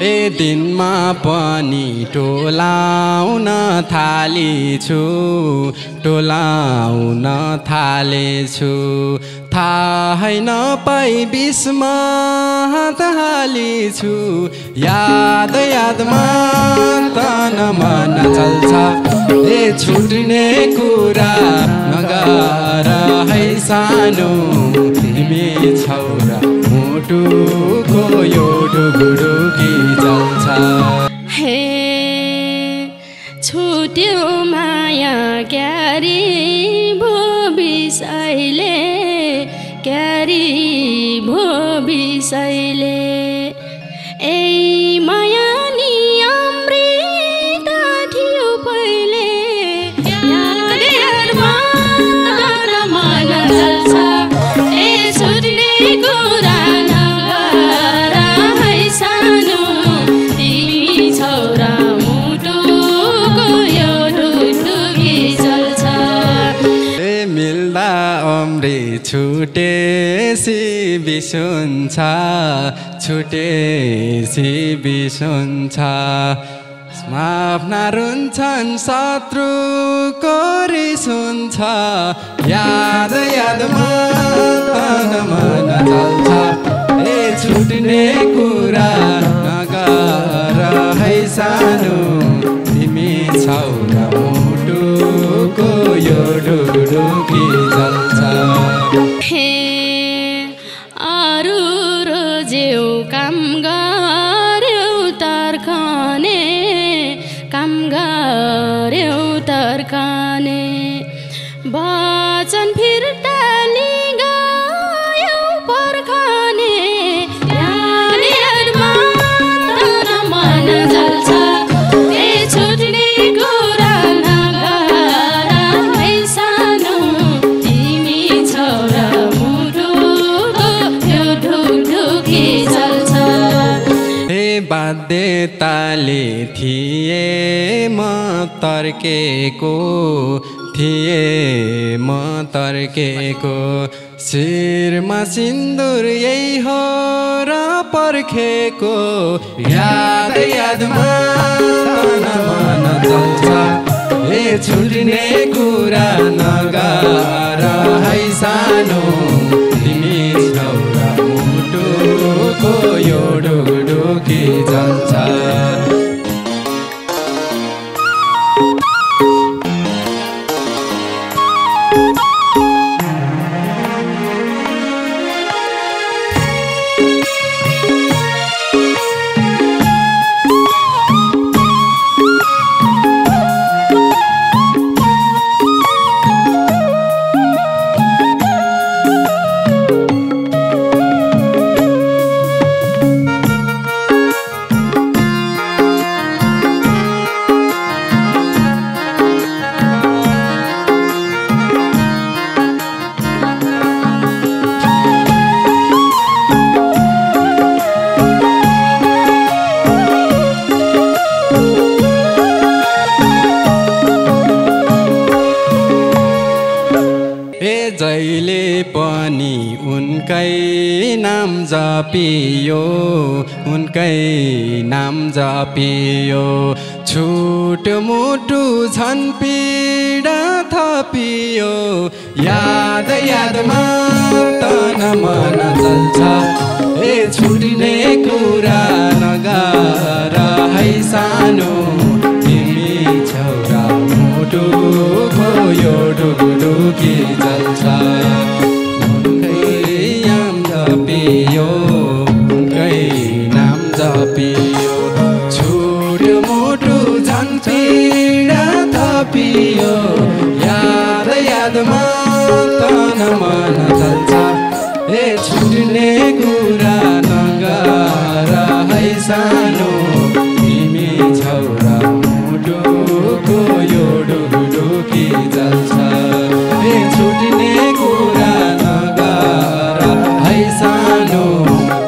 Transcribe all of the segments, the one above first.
ए दिनमा पनि टोलाउन थालेछु टोलाउन थालेछु थाहै नपाई बिचमा हालेछु याद यादमा तन मन चल्छ ए छुट्ने कुरा नगर है सानो तिमी छौरा मुटुको यो ढुकढुकी चल्छ हे छुट्यो माया क्यारी भो बिसाइले क्यारी भो बिसाइले ए माया नि अमृत थियो पहिले याद यादमा तन मन चल्छ ए छुट्ने कुरा नगर है सानो तिमी छौरा मुटुको यो ढुकढुकी चल्छ ए मिल्दा अमृत छुटेसी बिसुन्छ छुटेसी बिसुन्छ आफ्ना रुन्छन् शत्रुको रिस हुन्छ याद यादमा तन मन चल्छ ए छुट्ने कुरा नगर है सानो तिमी छौरा मुटुको यो ढुकढुकी चल्छ हे अरू रोजेउ काम गर्यौ तर्कने वचन फिर्ता लिगयौ पर्खने याद यादमा तन मन जल्छ ए छुट्ने कुरा नगर है सानो तिमी छौरा मुटुको यो ढुकढुकी चल्छ हे बाध्यताले थिए म तर्केको शिरमा सिन्दुर यही हो र पर्खेको याद यादमा तन मन चल्छ ए छुट्ने कुरा नगर है सानो तिमी छौरा मुटुको यो ढुकढुकी चल्छ जहिले पनि उनकै नाम जपियो छुटमुटु झन् पीडा थपियो याद यादमा तन मन चल्छ ए छुट्ने कुरा नगर है सानो तिमी छौरा मुटुको यो ढुकढुकी चल्छ उनकै नाम जपियो छुटमुटु झन् पीडा थपियो याद यादमा तन मन चल्छ ए छुट्ने कुरा नगर है सानो तिमी छौरा मुटुको यो ढुकढुकी चल्छ ए छुट्ने कुरा नगर है सानो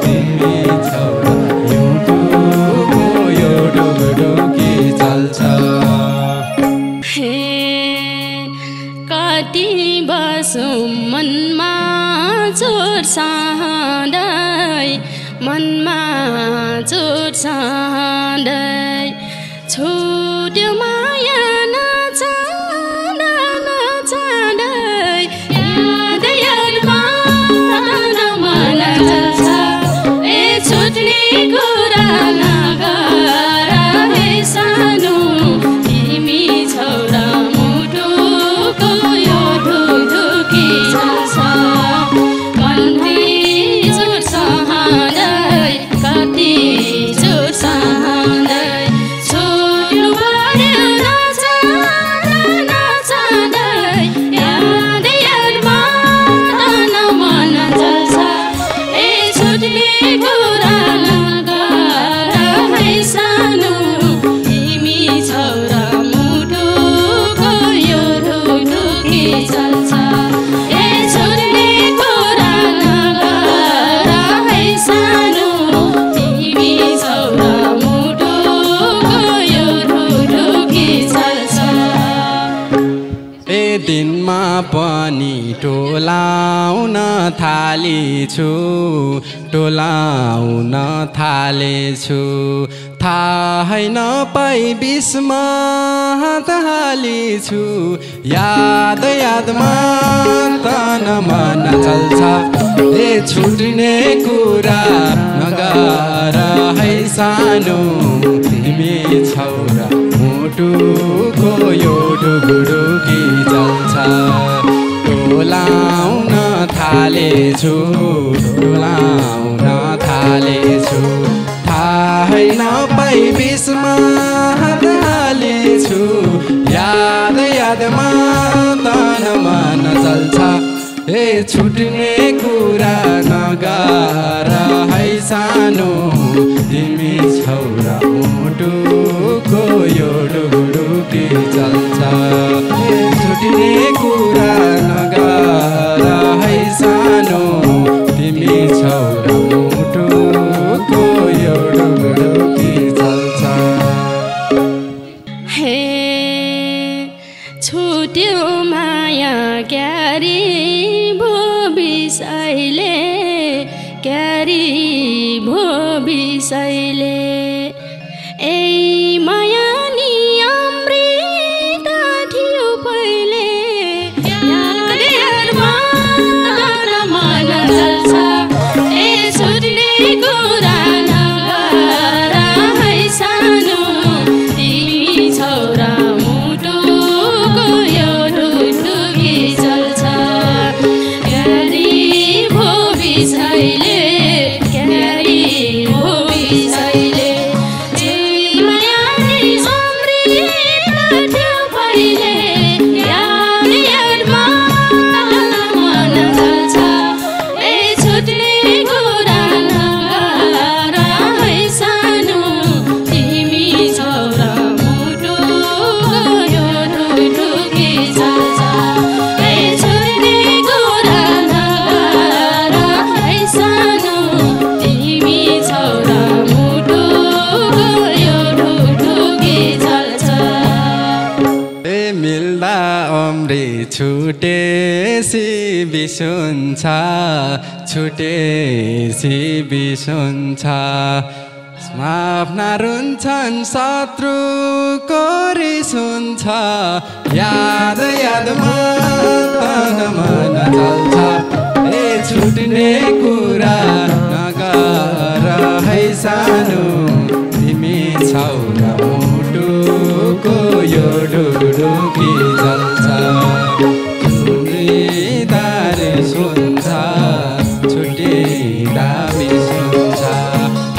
तिमी छौरा मुटुको यो ढुकढुकी चल्छ हे कति बसौ मनमा चोट सधैँ मनमा चोट साँदै छुट्यो माया नचाँदै याद यादमा तन मन जल्छ ए छुट्ने कुरा नगर हे सानो तिमी छौरा मुटुको यो ढुढुकी जल्छ कन्थी चोट सहँदै कति चोट सहँदै छुट्नु पर्यो नचाँदै याद यादमा तन मन जल्छ ए छुट्ने कुरा नगर है सानो तिमी छौरा मुटुको यो ढुढुकी जल्छ ए छुट्ने कुरा नगर है सानो तिमी छौरा मुटुको यो ढुढुकी जल्छ ए दिनमा पनि टोलाउन थालेछु थाहै नपाई बिचमा हालिछु याद यादमा तन मन चल्छ ए छुट्ने कुरा नगर है सानो तिमी छौरा मुटुको यो ढुढुकी जल्छ टोलाउन थालेछु थाहै नपाई बिचमा हालिछु याद यादमा तन मन चल्छ ए छुट्ने कुरा नगर है सानो तिमी छौरा मुटुको यो ढुढुकी चल्छ ए छुट्ने कुरा नगर है सानो तिमी छौरा मुटुको यो ढुढुकी चल्छ हे छुट्यो माया क्यारी भो बिसैले ए माया नि अमृत थियो पहिले याद यादमा तन मन जल्छ ए छुट्ने कुरा नगर है सानो तिमी छौरा मुटुको यो ढुढुकी जल्छ क्यारी भो बिसैले छुटेसी बिसुन्छ आफ्ना रुन्छन् शत्रुको रिस हुन्छ याद यादमा तन मन चल्छ ए छुट्ने कुरा नगर है सानो तिमी छौरा मुटुको यो ढुढुकी जल्छ सुन्छ छुट्टिँदा बिसुन्छ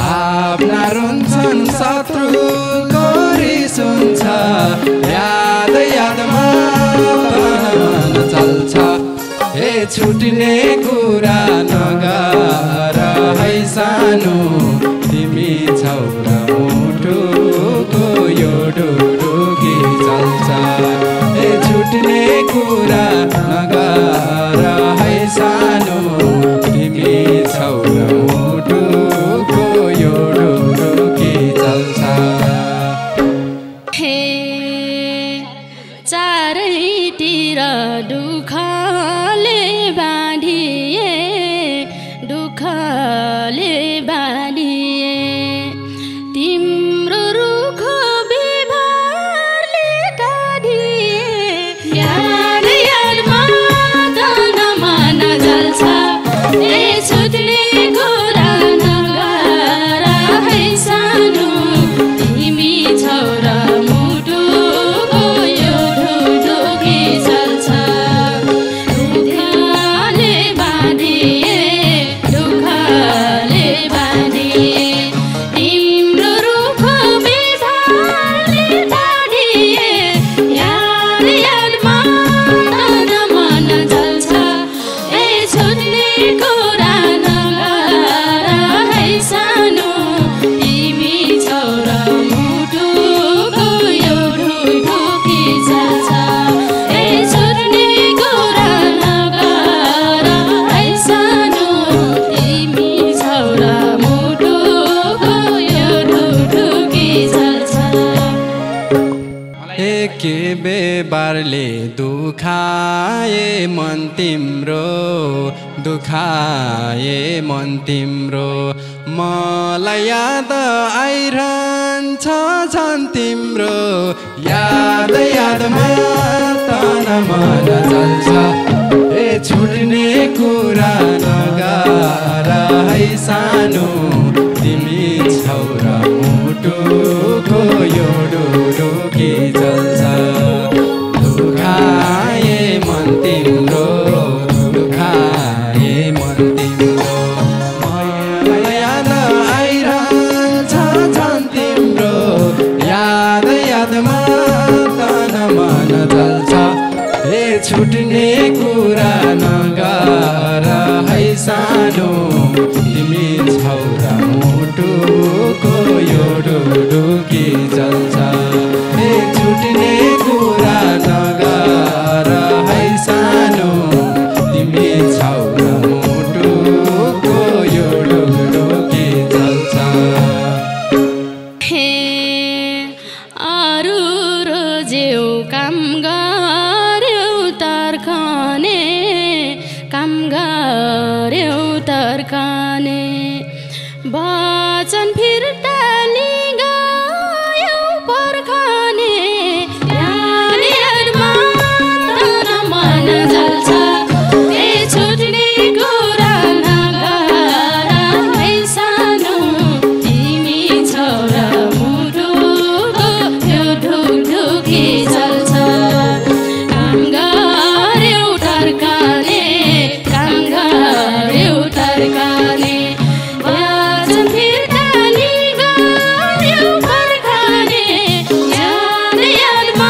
आफ्ना रुन्छन् शत्रुको रिस हुन्छ याद यादमा तन मन चल्छ हे छुट्ने कुरा नगर है सानो तिमी छौरा मुटुको यो ढुढुकी चल्छ हे छुट्ने कुरा नगर है सानो तिमी छौरा मुटुको यो ढुढुकी चल्छ हे चारैतिर दुःखले बाँधिए दुःखले बाँधिए के बेबारले दुखाए मन तिम्रो दुखाए मन तिम्रो मलाई याद आइरहन्छ झन् तिम्रो याद यादमा तन मन चल्छ ए छुट्ने कुरा नगर है सानो तिमी छौ र मुटुको यो डुडुकी चल्छ दुखाए मन तिम्रो दुखाए मन तिम्रो मलाई याद आइरहन्छ झन् तिम्रो याद यादमा तन मन चल्छ ए छुट्ने कुरा नगर है सानो तिमी छौ र मुटुको यो डुडुकी चल्छ ए छुट्ने कुरा नगर है सानो तिमी छौ र मुटुको यो डुडुकी चल्छ हे अरू रोजेउ काम गर्यो तर्खने काम गर्यो तर्खने वचन फिर्ता लिगयो पर्खने याद यादमा तन मन जल्छ ए छुट्ने कुरा नगर है सानो तिमी छौ र मुटुको यो ढुकढुकी चल्छ काम गर्यो तर्खने काम गर्यो तर्खने वचन फिर्ता लिगयो पर्खने याद यादमा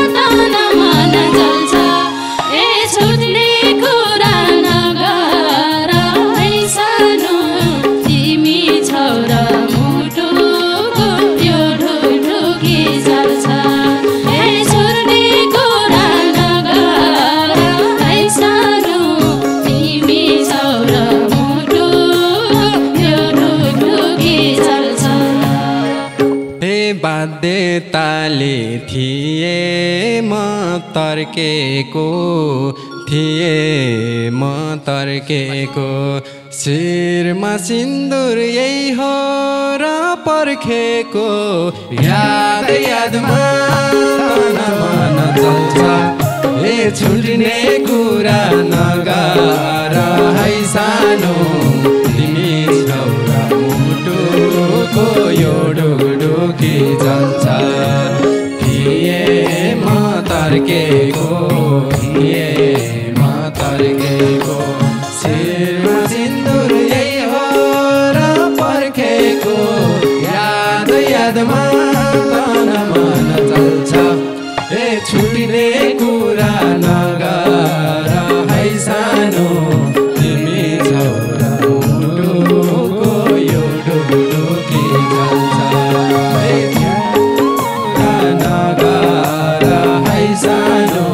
तन मन जल्छ ए छुट्ने कुरा नगर है सानो तिमी छौ र मुटुको यो ढुकढुकी चल्छ ए छुट्ने कुरा नगर है सानो तिमी छौ र मुटुको यो ढुकढुकी चल्छ हे बाध्यताले थिए म तर्केको थिए म तर्केको शिरमा सिन्दुर यही हो र पर्खेको याद यादमा तन मन चल्छ ए छुट्ने कुरा नगर है सानो तिमी छौ र मुटुको यो डुडुकी चल्छ थिए म तर्केको थिए म तर्केको शिरमा सिन्दुर यही हो र पर्खेको याद यादमा तन मन चल्छ ए छुट्ने कुरा नगर है सानो तिमी छौ र मुटुको यो डुडुकी चल्छ ए कुरा नगर है सानो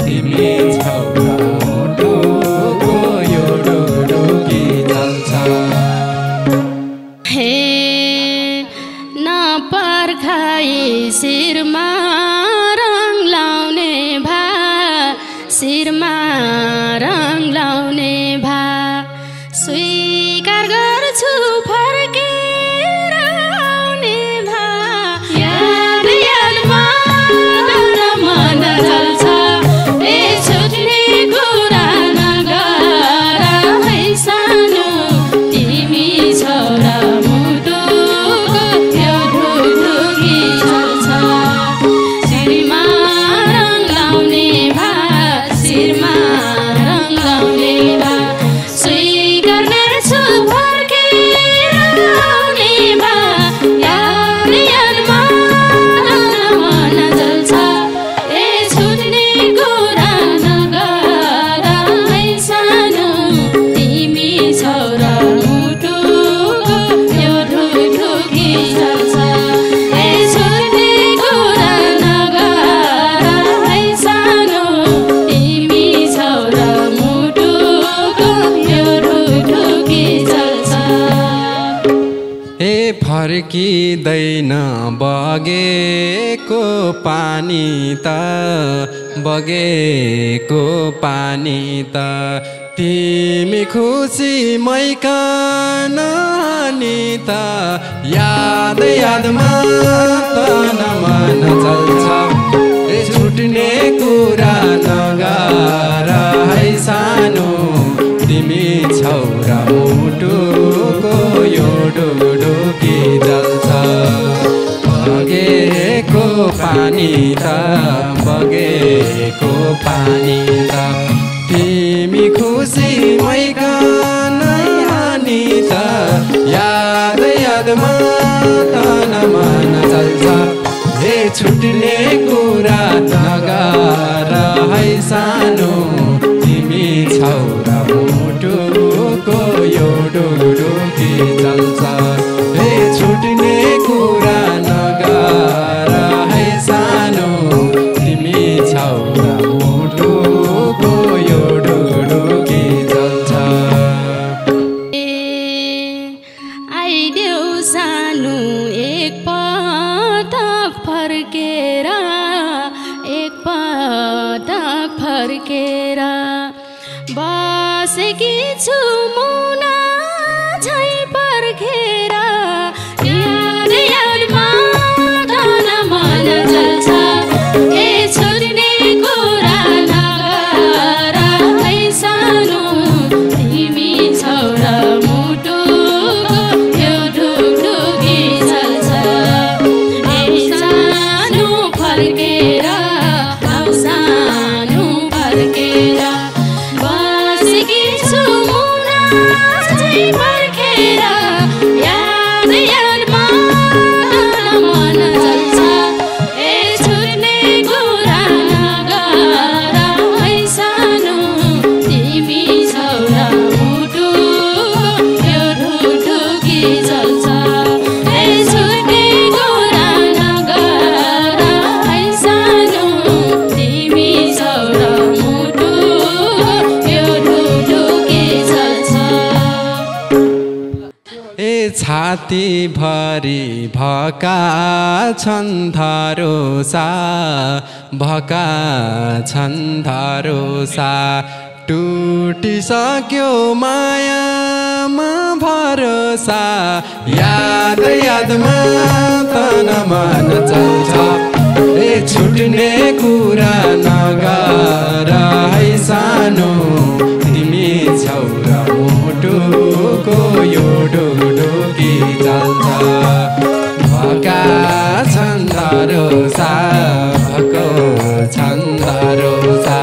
तिमी छौ र मुटुको यो डुडुकी चल्छ हे नपर्खाई शिरमा रङ लाउने भा शिरमा रङ लाउने भा स्वीकार गर्छु फर्केर आउने भा याद यादमा तन मन जल्छ ए छुट्ने कुरा नगर है सानो तिमी छौ र मुटुको यो ढुकढुकी चल्छ बगेको पानी त बगेको पानी त तिमी खुसी मैकन नि त याद यादमा तन मन चल्छ छुट्ने कुरा नगर है सानो तिमी छौरा मुटुको यो डुडुकी जल्छ बगेको पानी त बगेको पानी त तिमी खुसी मैकन नि त याद यादमा तन मन चल्छ हे छुट्ने कुरा नगर है सानो तिमी छौरा मुटुको यो डुडुकी जल्छ हे छुट्ने कुरा नगर है सानो तिमी छौरा मुटुको यो डुडुकी जल्छ आइदेऊ सानो एक पटक फर्केर बसेकी छु मुना झै पर्खेर याद यादमा तन मन चल्छ ए छुट्ने कुरा नगर है सानो तिमी छौरा मुटुको यो ढुकढुकी चल्छ ए सानो फर्केर आउ सानो फर्केर बसेकी छु मुना झै पर्खेर याद यादमा तन मन चल्छ ए छुट्ने कुरा नगर है सानो तिमी छौरा मुटुको यो ढुकढुकी चल्छ ए छुट्ने कुरा नगर है सानो तिमी छौरा मुटुको यो ढुकढुकी चल्छ ए छाती भरि भका छन् धरोसा भका छन् धरोसा टुटिसक्यो मायामा भरोसा याद यादमा तन मन चल्छ ए छुट्ने कुरा नगर है सानो तिमी छौरा मुटुको यो डुडुकी चल्छ भका छन् धरोसा भको छन् धरोसा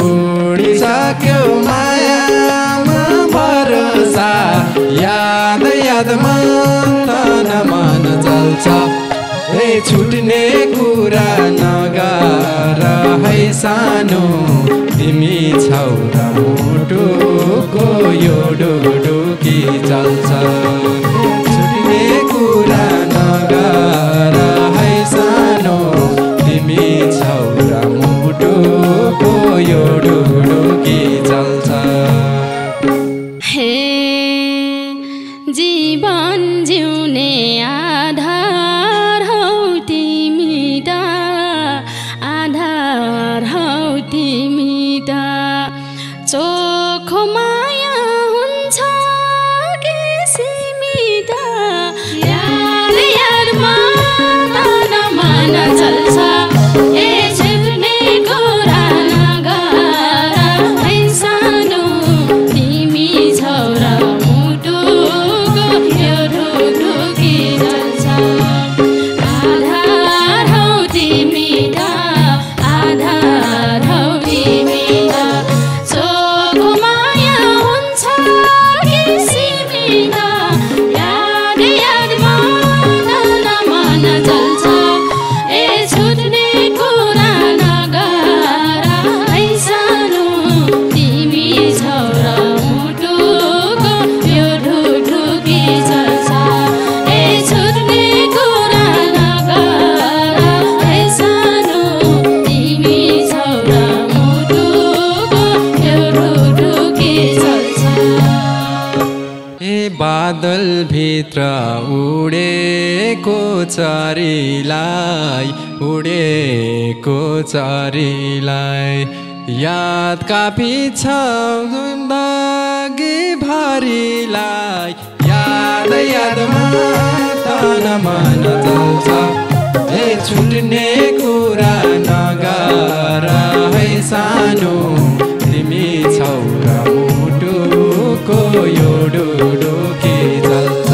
उडिसक्यो मायामा भरोसा याद यादमा तन मन चल्छ ए छुट्ने कुरा नगर है सानो तिमी छौरा मुटुको यो डुडुकी चल्छ छुट्ने कुरा नगर है सानो तिमी छौरा मुटुको यो डुडुकी चल्छ हे जीवन जिउने आधार हौ तिमी त आधार हौ तिमी त चोखो माया हुन्छ कि सिमी चरीलाई उडेको चरीलाई यादका पिछा जिन्दगी भरिलाई याद यादमा तन मन चल्छ ए छुट्ने कुरा नगर है सानो तिमी छौ र मुटुको यो डुडुकी चल्छ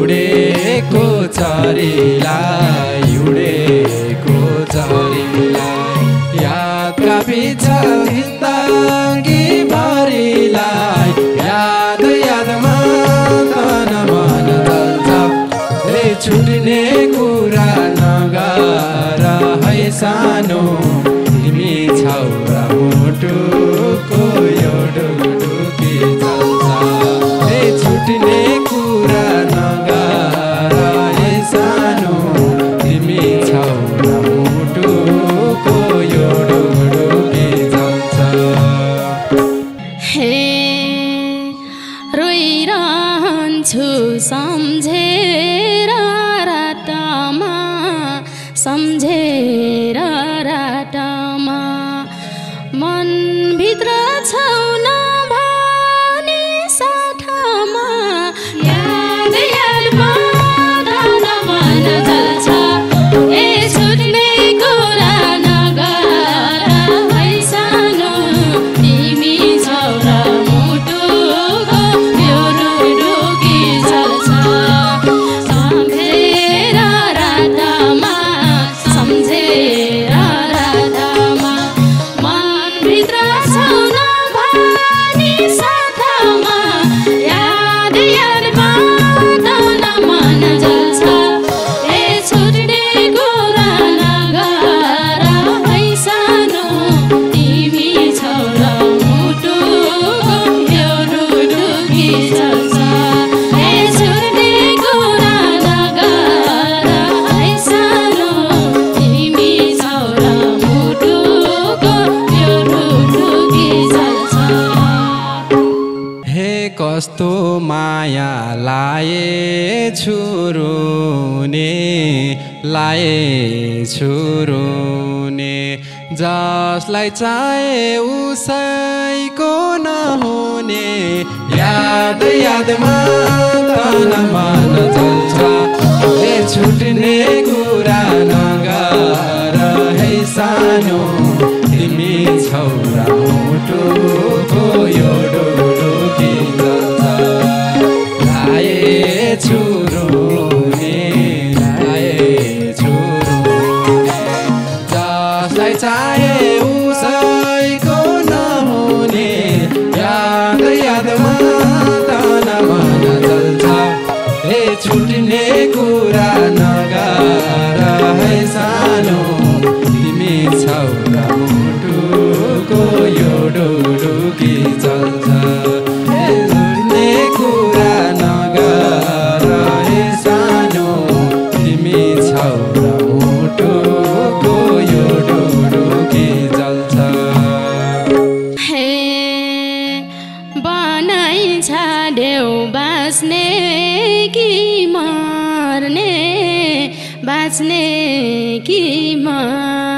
उडेको चरीलाई उडेको चरीलाई यादका पिछा जिन्दगी भरिलाई याद यादमा तन मन चल्छ ए छुट्ने कुरा नगर है सानो तिमी छौ र मुटुको यो डुडुकी चल्छ ए छुट्ने कुरा नगर है सानो तिमी छौ र मुटुको यो डुडुकी चल्छ हे रोइरहन्छु सम्झेर रातमा सम्झेर रातमा मनभित्र छौ नभनी साथमा याद यादमा तन मन चल्छ ए छुट्ने कुरा नगर है सानो तिमी छौ र मुटुको यो डुडुकी चल्छ सम्झेर रातमा सम्झेर रातमा मनभित्र छौ नभनी साथमा याद यादमा तन मन चल्छ ए छुट्ने कुरा नगर है सानो तिमी छौ र मुटुको यो डुडुकी चल्छ ए छुट्ने कुरा नगर है सानो तिमी छौ र मुटुको यो डुडुकी चल्छ हे कस्तो माया लाए छुरुने जसलाई चाहे उसैको नहुने याद यादमा तन मन चल्छ ए छुट्ने कुरा नगर है सानो तिमी छौ र मुटुको यो डुडुकी चल्छ लाए छुरुने जसलाई चाहे उसैको नहुने याद यादमा तन मन चल्छ ए छुट्ने कुरा नगर है सानो तिमी छौ र मुटुको यो डुडुकी चल्छ ए छुट्ने कुरा नगर है सानो तिमी छौ र मुटुको यो डुडुकी चल्छ हे बनाइ छाड्यौ बाँच्ने कि मर्ने बाँच्ने कि मर्ने